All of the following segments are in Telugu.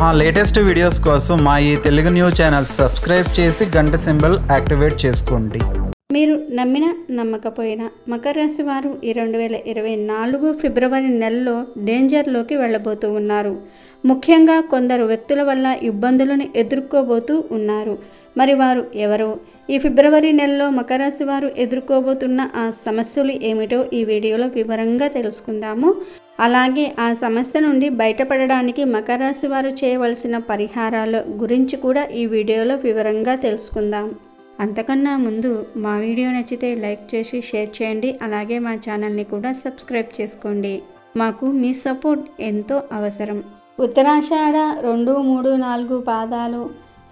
మా లేటెస్ట్ వీడియోస్ కోసం మా ఈ తెలుగు న్యూస్ ఛానల్ సబ్స్క్రైబ్ చేసి గంట సింబల్ యాక్టివేట్ చేసుకోండి. మీరు నమ్మినా నమ్మకపోయినా మకర రాశి వారు ఈ 2024 ఫిబ్రవరి నెలలో డేంజర్లోకి వెళ్ళబోతూ ఉన్నారు. ముఖ్యంగా కొందరు వ్యక్తుల వల్ల ఇబ్బందులను ఎదుర్కోబోతూ ఉన్నారు. మరి వారు ఎవరు? ఈ ఫిబ్రవరి నెలలో మకర రాశి వారు ఎదుర్కోబోతున్న ఆ సమస్యలు ఏమిటో ఈ వీడియోలో వివరంగా తెలుసుకుందాము. అలాగే ఆ సమస్య నుండి బయటపడడానికి మకర రాశి వారు చేయవలసిన పరిహారాల గురించి కూడా ఈ వీడియోలో వివరంగా తెలుసుకుందాం. అంతకన్నా ముందు మా వీడియో నచ్చితే లైక్ చేసి షేర్ చేయండి. అలాగే మా ఛానల్ని కూడా సబ్స్క్రైబ్ చేసుకోండి. మాకు మీ సపోర్ట్ ఎంతో అవసరం. ఉత్తరాషాఢ 2, 3, 4 పాదాలు,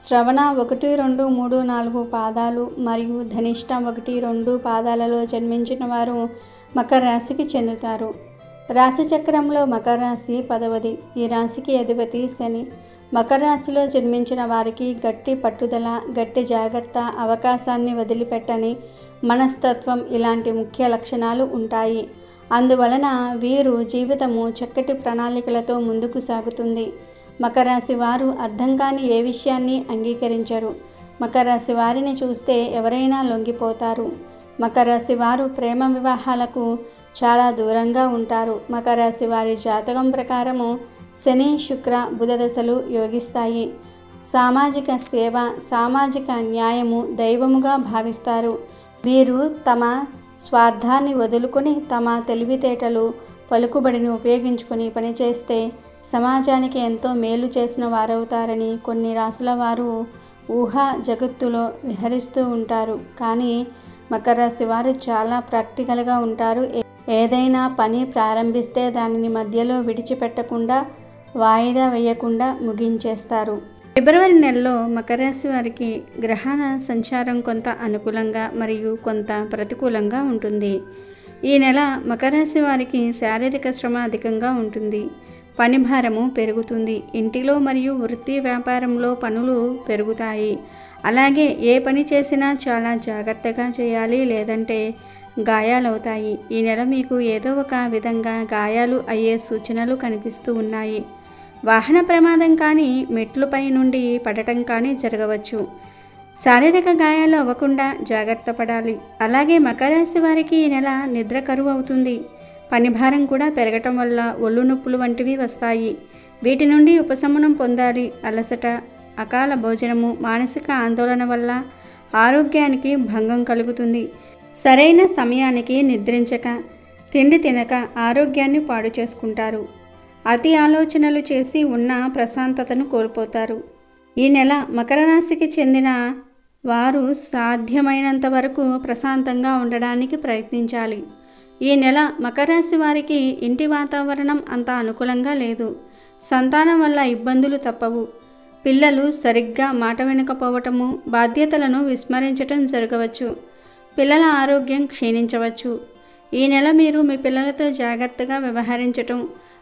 శ్రవణ 1, 2, 3, 4 పాదాలు మరియు ధనిష్ట 1, 2 పాదాలలో జన్మించిన వారు మకర రాశికి చెందుతారు. రాశి చక్రంలో మకర రాశి 10వది. ఈ రాశికి అధిపతి శని. మకర రాశిలో జన్మించిన వారికి గట్టి పట్టుదల, గట్టి జాగ్రత్త, అవకాశాన్ని వదిలిపెట్టని మనస్తత్వం ఇలాంటి ముఖ్య లక్షణాలు ఉంటాయి. అందువలన వీరు జీవితము చక్కటి ప్రణాళికలతో ముందుకు సాగుతుంది. మకర రాశి వారు అర్థం కాని ఏ విషయాన్ని అంగీకరించరు. మకర రాశి వారిని చూస్తే ఎవరైనా లొంగిపోతారు. మకర రాశి వారు ప్రేమ వివాహాలకు చాలా దూరంగా ఉంటారు. మకర రాశి వారి జాతకం ప్రకారము శని, శుక్ర, బుధ దశలు యోగిస్తాయి. సామాజిక సేవ, సామాజిక న్యాయము దైవముగా భావిస్తారు. వీరు తమ స్వార్థాన్ని వదులుకొని తమ తెలివితేటలు, పలుకుబడిని ఉపయోగించుకొని పనిచేస్తే సమాజానికి ఎంతో మేలు చేసిన వారవుతారని కొన్ని రాశుల వారు ఊహా జగత్తులో విహరిస్తూ ఉంటారు. కానీ మకర రాశి వారు చాలా ప్రాక్టికల్గా ఉంటారు. ఏదైనా పని ప్రారంభిస్తే దానిని మధ్యలో విడిచిపెట్టకుండా, వాయిదా వేయకుండా ముగించేస్తారు. ఫిబ్రవరి నెలలో మకర రాశి వారికి గ్రహాల సంచారం కొంత అనుకూలంగా మరియు కొంత ప్రతికూలంగా ఉంటుంది. ఈ నెల మకర రాశి వారికి శారీరక శ్రమ అధికంగా ఉంటుంది. పని భారము పెరుగుతుంది. ఇంటిలో మరియు వృత్తి వ్యాపారంలో పనులు పెరుగుతాయి. అలాగే ఏ పని చేసినా చాలా జాగ్రత్తగా చేయాలి, లేదంటే గాయాలవుతాయి. ఈ నెల మీకు ఏదో ఒక విధంగా గాయాలు అయ్యే సూచనలు కనిపిస్తూ ఉన్నాయి. వాహన ప్రమాదం కానీ, మెట్లుపై నుండి పడటం కానీ జరగవచ్చు. శారీరక గాయాలు అవ్వకుండా జాగ్రత్త పడాలి. అలాగే మకర రాశి వారికి ఈ నెల నిద్ర కరువు అవుతుంది. పని భారం కూడా పెరగటం వల్ల ఒళ్ళు నొప్పులు వంటివి వస్తాయి. వీటి నుండి ఉపశమనం పొందాలి. అలసట, అకాల భోజనము, మానసిక ఆందోళన వల్ల ఆరోగ్యానికి భంగం కలుగుతుంది. సరైన సమయానికి నిద్రించక, తిండి తినక ఆరోగ్యాన్ని పాడు చేసుకుంటారు. అతి ఆలోచనలు చేసి ఉన్న ప్రశాంతతను కోల్పోతారు. ఈ నెల మకర రాశికి చెందిన వారు సాధ్యమైనంత వరకు ప్రశాంతంగా ఉండడానికి ప్రయత్నించాలి. ఈ నెల మకర రాశి వారికి ఇంటి వాతావరణం అంత అనుకూలంగా లేదు. సంతానం వల్ల ఇబ్బందులు తప్పవు. పిల్లలు సరిగ్గా మాట వినకపోవటము, బాధ్యతలను విస్మరించటం జరగవచ్చు. పిల్లల ఆరోగ్యం క్షీణించవచ్చు. ఈ నెల మీరు మీ పిల్లలతో జాగ్రత్తగా వ్యవహరించటం,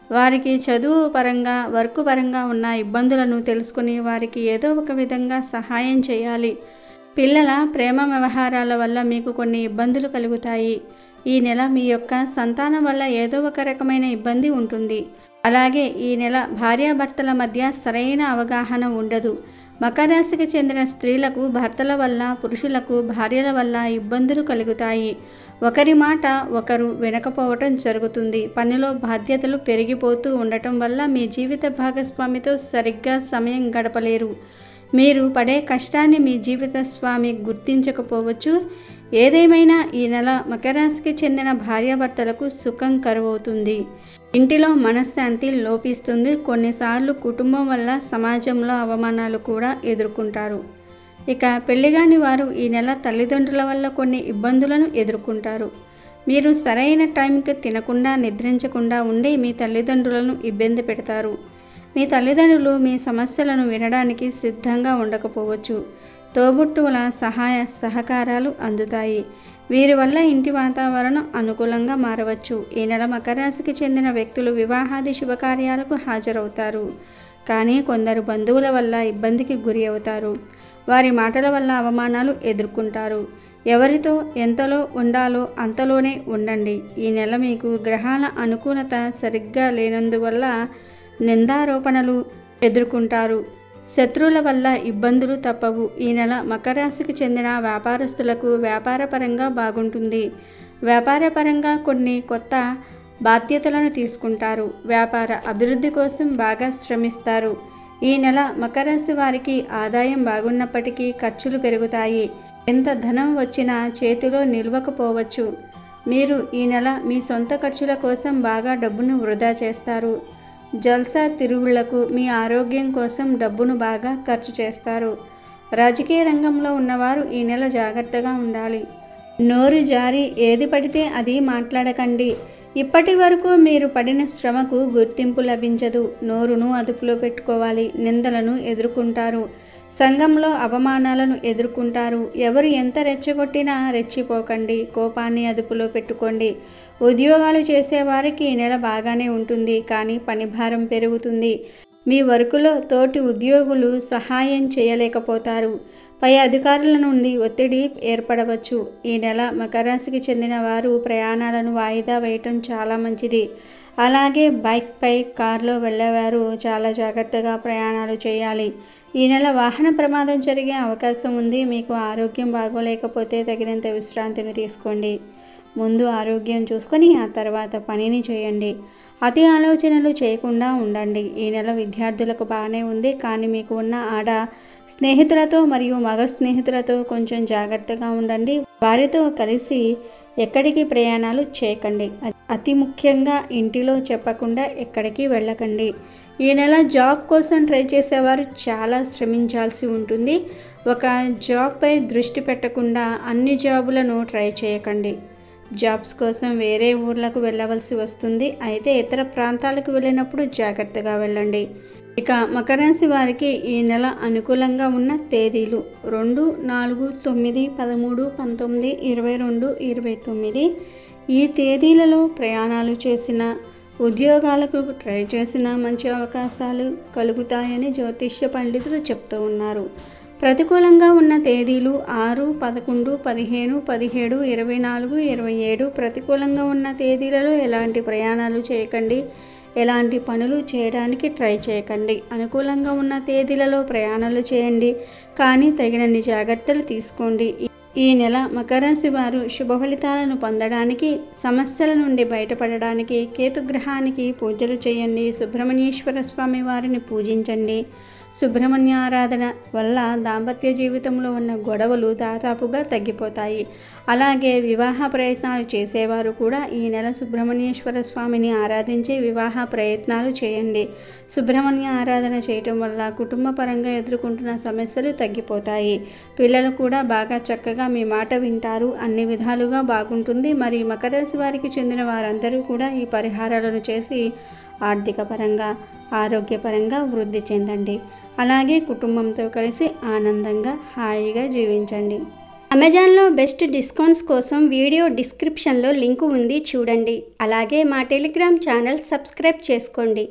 వారికి చదువు పరంగా, వర్క్ పరంగా ఉన్న ఇబ్బందులను తెలుసుకుని వారికి ఏదో ఒక విధంగా సహాయం చేయాలి. పిల్లల ప్రేమ వ్యవహారాల వల్ల మీకు కొన్ని ఇబ్బందులు కలుగుతాయి. ఈ నెల మీ యొక్క సంతానం వల్ల ఏదో ఒక రకమైన ఇబ్బంది ఉంటుంది. అలాగే ఈ నెల భార్యాభర్తల మధ్య సరైన అవగాహన ఉండదు. మకర రాశికి చెందిన స్త్రీలకు భర్తల వల్ల, పురుషులకు భార్యల వల్ల ఇబ్బందులు కలుగుతాయి. ఒకరి మాట ఒకరు వినకపోవటం జరుగుతుంది. పనిలో బాధ్యతలు పెరిగిపోతూ ఉండటం వల్ల మీ జీవిత భాగస్వామితో సరిగ్గా సమయం గడపలేరు. మీరు పడే కష్టాన్ని మీ జీవిత స్వామి గుర్తించకపోవచ్చు. ఏదేమైనా ఈ నెల మకర రాశికి చెందిన భార్యాభర్తలకు సుఖం కరువవుతుంది. ఇంటిలో మనశ్శాంతి లోపిస్తుంది. కొన్నిసార్లు కుటుంబం వల్ల సమాజంలో అవమానాలు కూడా ఎదుర్కొంటారు. ఇక పెళ్లిగాని వారు ఈ నెల తల్లిదండ్రుల వల్ల కొన్ని ఇబ్బందులను ఎదుర్కొంటారు. మీరు సరైన టైంకి తినకుండా, నిద్రించకుండా ఉండి మీ తల్లిదండ్రులను ఇబ్బంది పెడతారు. మీ తల్లిదండ్రులు మీ సమస్యలను వినడానికి సిద్ధంగా ఉండకపోవచ్చు. తోబుట్టువుల సహాయ సహకారాలు అందుతాయి. వీరి వల్ల ఇంటి వాతావరణం అనుకూలంగా మారవచ్చు. ఈ నెల మకర రాశికి చెందిన వ్యక్తులు వివాహాది శుభకార్యాలకు హాజరవుతారు. కానీ కొందరు బంధువుల వల్ల ఇబ్బందికి గురి అవుతారు. వారి మాటల వల్ల అవమానాలు ఎదుర్కొంటారు. ఎవరితో ఎంతలో ఉండాలో అంతలోనే ఉండండి. ఈ నెల మీకు గ్రహాల అనుకూలత సరిగ్గా లేనందువల్ల నిందారోపణలు, ఎదుర్కొంటారు. శత్రువుల వల్ల ఇబ్బందులు తప్పవు. ఈ నెల మకర రాశికి చెందిన వ్యాపారస్తులకు వ్యాపారపరంగా బాగుంటుంది. వ్యాపారపరంగా కొన్ని కొత్త బాధ్యతలను తీసుకుంటారు. వ్యాపార అభివృద్ధి కోసం బాగా శ్రమిస్తారు. ఈ నెల మకర రాశి వారికి ఆదాయం బాగున్నప్పటికీ ఖర్చులు పెరుగుతాయి. ఎంత ధనం వచ్చినా చేతిలో నిలవకపోవచ్చు. మీరు ఈ నెల మీ సొంత ఖర్చుల కోసం బాగా డబ్బును వృధా చేస్తారు. జల్సా తిరుగుళ్లకు, మీ ఆరోగ్యం కోసం డబ్బును బాగా ఖర్చు చేస్తారు. రాజకీయ రంగంలో ఉన్నవారు ఈ నెల జాగ్రత్తగా ఉండాలి. నోరు జారి ఏది పడితే అది మాట్లాడకండి. ఇప్పటి వరకు మీరు పడిన శ్రమకు గుర్తింపు లభించదు. నోరును అదుపులో పెట్టుకోవాలి. నిందలను ఎదుర్కొంటారు. సంఘంలో అవమానాలను ఎదుర్కొంటారు. ఎవరు ఎంత రెచ్చగొట్టినా రెచ్చిపోకండి. కోపాన్ని అదుపులో పెట్టుకోండి. ఉద్యోగాలు చేసేవారికి ఈ నెల బాగానే ఉంటుంది, కానీ పని భారం పెరుగుతుంది. మీ వర్కులో తోటి ఉద్యోగులు సహాయం చేయలేకపోతారు. పై అధికారుల నుండి ఒత్తిడి ఏర్పడవచ్చు. ఈ నెల మకర రాశికి చెందిన వారు ప్రయాణాలను వాయిదా వేయటం చాలా మంచిది. అలాగే బైక్పై, కారులో వెళ్ళేవారు చాలా జాగ్రత్తగా ప్రయాణాలు చేయాలి. ఈ నెల వాహన ప్రమాదం జరిగే అవకాశం ఉంది. మీకు ఆరోగ్యం బాగోలేకపోతే తగినంత విశ్రాంతిని తీసుకోండి. ముందు ఆరోగ్యం చూసుకొని ఆ తర్వాత పనిని చేయండి. అతి ఆలోచనలు చేయకుండా ఉండండి. ఈ నెల విద్యార్థులకు బాగానే ఉంది, కానీ మీకు ఉన్న ఆడ స్నేహితులతో మరియు మగ స్నేహితులతో కొంచెం జాగ్రత్తగా ఉండండి. వారితో కలిసి ఎక్కడికి ప్రయాణాలు చేయకండి. అతి ముఖ్యంగా ఇంటిలో చెప్పకుండా ఎక్కడికి వెళ్ళకండి. ఈ నెల జాబ్ కోసం ట్రై చేసేవారు చాలా శ్రమించాల్సి ఉంటుంది. ఒక జాబ్పై దృష్టి పెట్టకుండా అన్ని జాబులను ట్రై చేయకండి. జాబ్స్ కోసం వేరే ఊర్లకు వెళ్ళవలసి వస్తుంది. అయితే ఇతర ప్రాంతాలకు వెళ్ళినప్పుడు జాగ్రత్తగా వెళ్ళండి. ఇక మకర రాశి వారికి ఈ నెల అనుకూలంగా ఉన్న తేదీలు 2, 4, 9, 13, 19, 22, 29. ఈ తేదీలలో ప్రయాణాలు చేసిన, ఉద్యోగాలకు ట్రై చేసిన మంచి అవకాశాలు కలుగుతాయని జ్యోతిష్య పండితులు చెప్తూ ఉన్నారు. ప్రతికూలంగా ఉన్న తేదీలు 6, 11, 15, 17, 24, 27. ప్రతికూలంగా ఉన్న తేదీలలో ఎలాంటి ప్రయాణాలు చేయకండి. ఎలాంటి పనులు చేయడానికి ట్రై చేయకండి. అనుకూలంగా ఉన్న తేదీలలో ప్రయాణాలు చేయండి, కానీ తగినన్ని జాగ్రత్తలు తీసుకోండి. ఈ నెల మకర రాశి వారు శుభ ఫలితాలను పొందడానికి, సమస్యల నుండి బయటపడడానికి కేతుగ్రహానికి పూజలు చేయండి. సుబ్రహ్మణ్యేశ్వర స్వామి వారిని పూజించండి. సుబ్రహ్మణ్య ఆరాధన వల్ల దాంపత్య జీవితంలో ఉన్న గొడవలు దాదాపుగా తగ్గిపోతాయి. అలాగే వివాహ ప్రయత్నాలు చేసేవారు కూడా ఈ నెల సుబ్రహ్మణ్యేశ్వర స్వామిని ఆరాధించి వివాహ ప్రయత్నాలు చేయండి. సుబ్రహ్మణ్య ఆరాధన చేయటం వల్ల కుటుంబ పరంగా ఎదుర్కొంటున్న సమస్యలు తగ్గిపోతాయి. పిల్లలు కూడా బాగా చక్కగా మీ మాట వింటారు. అన్ని విధాలుగా బాగుంటుంది. మరి మకర రాశి వారికి చెందిన వారందరూ కూడా ఈ పరిహారాలను చేసి ఆర్థిక పరంగా, ఆరోగ్యపరంగా వృద్ధి చెందండి. అలాగే కుటుంబంతో కలిసి ఆనందంగా హాయిగా జీవించండి. అమెజాన్లో బెస్ట్ డిస్కౌంట్స్ కోసం వీడియో డిస్క్రిప్షన్లో లింకు ఉంది, చూడండి. అలాగే మా టెలిగ్రామ్ ఛానల్ సబ్స్క్రైబ్ చేసుకోండి.